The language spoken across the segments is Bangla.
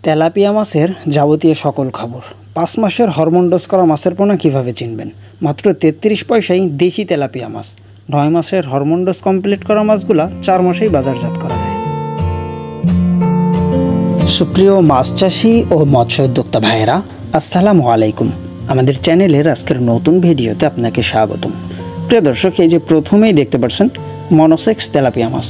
তেলাপিয়া মাছের যাবতীয় সকল খবর। 5 মাসের হরমোন ডোজ করা মাছের পোনা কীভাবে চিনবেন? মাত্র 33 পয়সায় দেশি তেলাপিয়া মাছ। 9 মাসের হরমোন ডোজ কমপ্লিট করা মাছগুলা 4 মাসেই বাজারজাত করা যায়। সুপ্রিয় মাছ চাষি ও মৎস্য উদ্যোক্তা ভাইয়েরা, আসসালামু আলাইকুম। আমাদের চ্যানেলের আজকের নতুন ভিডিওতে আপনাকে স্বাগতম। প্রিয় দর্শক, এই যে প্রথমেই দেখতে পাচ্ছেন মনোসেক্স তেলাপিয়া মাছ।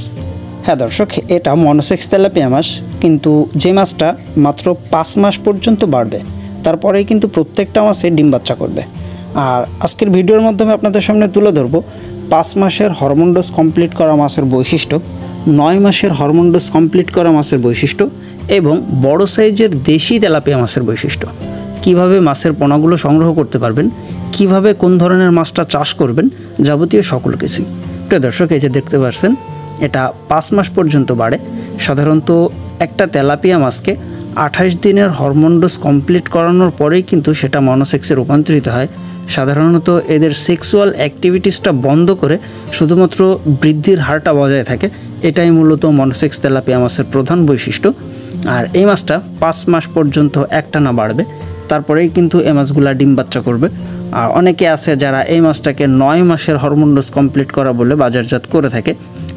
হ্যাঁ দর্শক, এটা মনোসেক্স তেলাপিয়া মাছ, কিন্তু যে মাছটা মাত্র 5 মাস পর্যন্ত বাড়বে, তারপরেই কিন্তু প্রত্যেকটা মাছে ডিম বাচ্চা করবে। আর আজকের ভিডিওর মাধ্যমে আপনাদের সামনে তুলে ধরবো 5 মাসের হরমোন ডোজ কমপ্লিট করা মাছের বৈশিষ্ট্য, 9 মাসের হরমোন ডোজ কমপ্লিট করা মাছের বৈশিষ্ট্য এবং বড় সাইজের দেশি তেলাপিয়া মাছের বৈশিষ্ট্য। কিভাবে মাছের পোনাগুলো সংগ্রহ করতে পারবেন, কিভাবে কোন ধরনের মাছটা চাষ করবেন, যাবতীয় সকল কিছুই। প্রিয় দর্শক, এই যে দেখতে পাচ্ছেন, এটা 5 মাস পর্যন্ত বাড়ে। সাধারণত একটা তেলাপিয়া মাছকে 28 দিনের হরমোন ডোজ কমপ্লিট করানোর পরেই কিন্তু সেটা মনোসেক্সে রূপান্তরিত হয়। সাধারণত এদের সেক্সুয়াল অ্যাক্টিভিটিসটা বন্ধ করে শুধুমাত্র বৃদ্ধির হারটা বজায় থাকে। এটাই মূলত মনোসেক্স তেলাপিয়া মাছের প্রধান বৈশিষ্ট্য। আর এই মাছটা 5 মাস পর্যন্ত একটানা বাড়বে, তারপরেই কিন্তু এই মাছগুলা ডিম বাচ্চা করবে। আর অনেকে আছে যারা এই মাছটাকে 9 মাসের হরমোন ডোজ কমপ্লিট করা বলে বাজারজাত করে থাকে,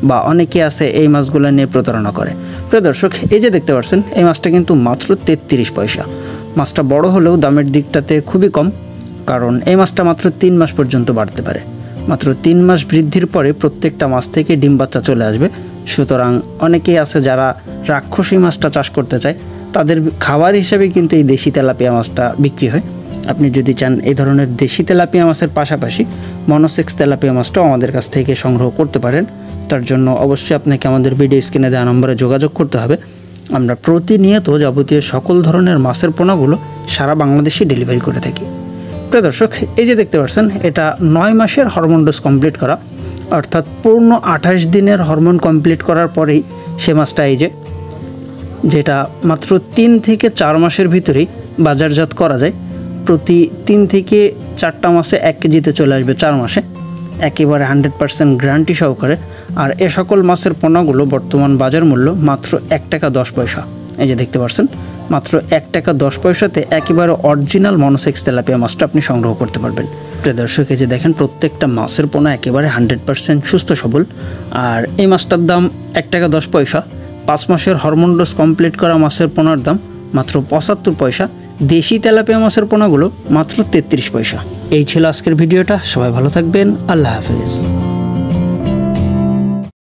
বা অনেকে আছে এই মাছগুলো নিয়ে প্রতারণা করে। প্রিয় দর্শক, এই যে দেখতে পাচ্ছেন, এই মাছটা কিন্তু মাত্র 33 পয়সা। মাছটা বড় হলেও দামের দিকটাতে খুবই কম, কারণ এই মাছটা মাত্র 3 মাস পর্যন্ত বাড়তে পারে। মাত্র 3 মাস বৃদ্ধির পরে প্রত্যেকটা মাছ থেকে ডিম বাচ্চা চলে আসবে। সুতরাং অনেকেই আছে যারা রাক্ষসী মাছটা চাষ করতে চায়, তাদের খাবার হিসেবে কিন্তু এই দেশি তেলাপিয়া মাছটা বিক্রি হয়। আপনি যদি চান এই ধরনের দেশি তেলাপিয়া মাছের পাশাপাশি মনোসেক্স তেলাপিয়া মাছটাও আমাদের কাছ থেকে সংগ্রহ করতে পারেন। তার জন্য অবশ্যই আপনাকে আমাদের ভিডিও স্ক্রিনে দেওয়া নম্বরে যোগাযোগ করতে হবে। আমরা প্রতিনিয়ত যাবতীয় সকল ধরনের মাছের পোনাগুলো সারা বাংলাদেশে ডেলিভারি করে থাকি। প্রিয় দর্শক, এই যে দেখতে পাচ্ছেন, এটা 9 মাসের হরমোন ডোজ কমপ্লিট করা, অর্থাৎ পূর্ণ 28 দিনের হরমোন কমপ্লিট করার পরেই সে মাছটা এই যেটা মাত্র 3 থেকে 4 মাসের ভিতরেই বাজারজাত করা যায়। প্রতি 3 থেকে 4টা মাসে 1 কেজিতে চলে আসবে 4 মাসে, একেবারে 100% গ্যারান্টি সহকারে। আর এ সকল মাছের পোনাগুলো বর্তমান বাজার মূল্য মাত্র 1 টাকা 10 পয়সা। এই যে দেখতে পাচ্ছেন, মাত্র 1 টাকা 10 পয়সাতে একেবারে অরিজিনাল মনোসেক্স তেলাপিয়া মাছটা আপনি সংগ্রহ করতে পারবেন। প্রিয় দর্শক, এই যে দেখেন, প্রত্যেকটা মাছের পোনা একেবারে 100% সুস্থ সবল। আর এই মাছটার দাম 1 টাকা 10 পয়সা। 5 মাসের হরমোন ডোজ কমপ্লিট করা মাছের পোনার দাম মাত্র 75 পয়সা। দেশি তেলাপিয়া মাছের পোনাগুলো মাত্র 33 পয়সা। এই ছিল আজকের ভিডিওটা। সবাই ভালো থাকবেন। আল্লাহ হাফেজ।